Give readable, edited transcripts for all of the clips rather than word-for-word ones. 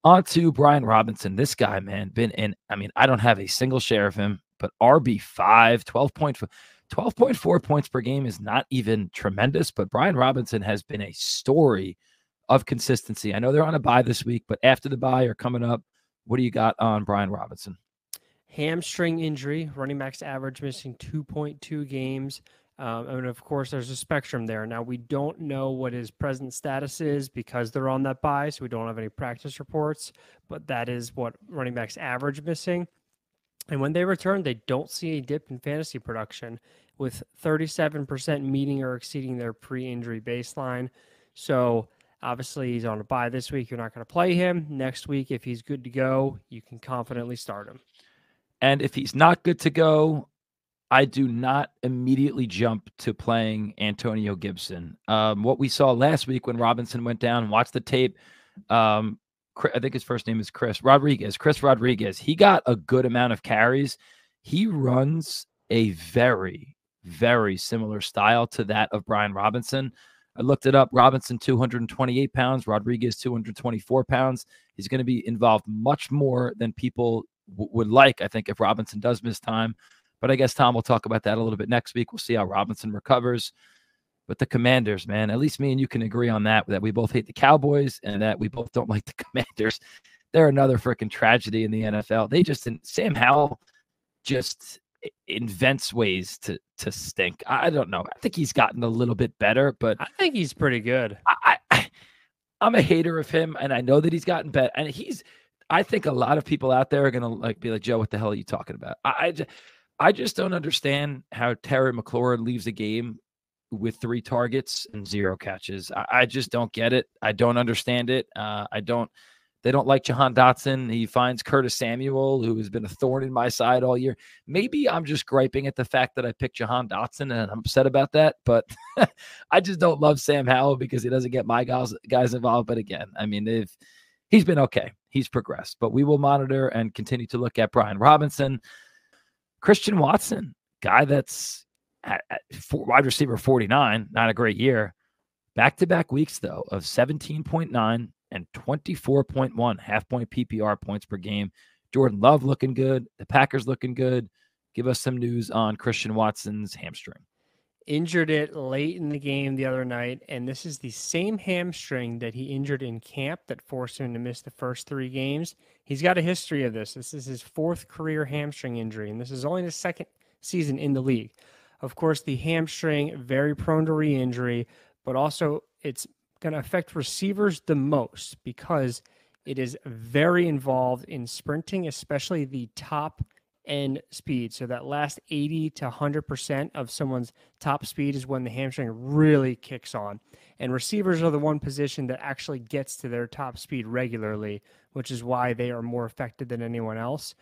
On to Brian Robinson. This guy, man, been in. I mean, I don't have a single share of him, but RB5, 12.4 points per game is not even tremendous, but Brian Robinson has been a story of consistency. I know they're on a bye this week, but after the bye or coming up, what do you got on Brian Robinson? Hamstring injury, running backs average missing 2.2 games. And of course, there's a spectrum there. Now, we don't know what his present status is because they're on that bye, so we don't have any practice reports, but that is what running backs average missing. And when they return, they don't see a dip in fantasy production, with 37% meeting or exceeding their pre-injury baseline. So obviously, he's on a bye this week. You're not going to play him. Next week, if he's good to go, you can confidently start him. And if he's not good to go, I do not immediately jump to playing Antonio Gibson. What we saw last week when Robinson went down, watched the tape. I think his first name is Chris Rodriguez. He got a good amount of carries. He runs a very, very similar style to that of Brian Robinson. I looked it up. Robinson, 228 pounds. Rodriguez, 224 pounds. He's going to be involved much more than people would like, I think, if Robinson does miss time. But I guess, Tom, we'll talk about that a little bit next week. We'll see how Robinson recovers. But the Commanders, man, at least me and you can agree on that we both hate the Cowboys and that we both don't like the Commanders. They're another freaking tragedy in the NFL. Sam Howell just invents ways to stink. I don't know. I think he's gotten a little bit better, but I think he's pretty good. I'm a hater of him, and I know that he's gotten better. And I think a lot of people out there are gonna be like, Joe, what the hell are you talking about? I just don't understand how Terry McLaurin leaves a game with 3 targets and 0 catches. I just don't get it. I don't understand it. They don't like Jahan Dotson. He finds Curtis Samuel, who has been a thorn in my side all year. Maybe I'm just griping at the fact that I picked Jahan Dotson and I'm upset about that. But I just don't love Sam Howell because he doesn't get my guys involved. But again, I mean, if he's been okay, he's progressed. But we will monitor and continue to look at Brian Robinson. Christian Watson, guy that's at wide receiver 49, not a great year. Back-to-back weeks, though, of 17.9 and 24.1 half-point PPR points per game. Jordan Love looking good. The Packers looking good. Give us some news on Christian Watson's hamstring. Injured it late in the game the other night, and this is the same hamstring that he injured in camp that forced him to miss the first 3 games. He's got a history of this. This is his 4th career hamstring injury, and this is only his 2nd season in the league. Of course, the hamstring, very prone to re-injury, but also it's going to affect receivers the most because it is very involved in sprinting, especially the top end speed. So that last 80 to 100% of someone's top speed is when the hamstring really kicks on. And receivers are the one position that actually gets to their top speed regularly, which is why they are more affected than anyone else.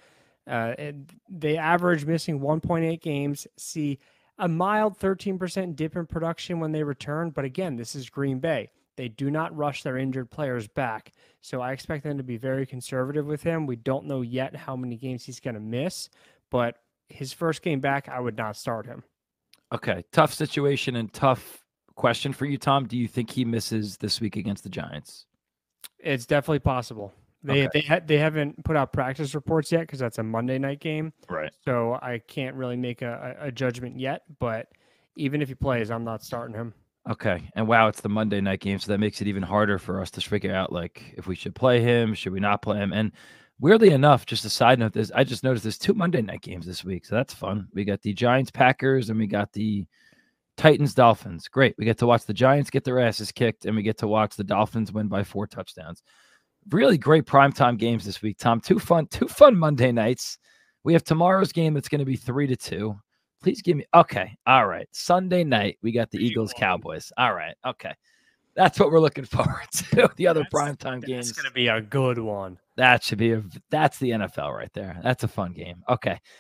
They average missing 1.8 games, see a mild 13% dip in production when they return. But again, this is Green Bay. They do not rush their injured players back. So I expect them to be very conservative with him. We don't know yet how many games he's going to miss, but his first game back, I would not start him. Okay, tough situation and tough question for you, Tom. Do you think he misses this week against the Giants? It's definitely possible. They haven't put out practice reports yet because that's a Monday night game. Right. So I can't really make a judgment yet, but even if he plays, I'm not starting him. Okay. And wow, it's the Monday night game, so that makes it even harder for us to figure out, like, if we should play him, should we not play him? And weirdly enough, just a side note, I just noticed there's 2 Monday night games this week, so that's fun. We got the Giants-Packers, and we got the Titans-Dolphins. Great. We get to watch the Giants get their asses kicked, and we get to watch the Dolphins win by 4 touchdowns. Really great primetime games this week, Tom. Two fun Monday nights. We have tomorrow's game that's going to be 3-2. Please give me. Okay. All right. Sunday night, we got the Eagles-Cowboys. All right. Okay. That's what we're looking forward to. The other primetime games. It's going to be a good one. That's the NFL right there. That's a fun game. Okay.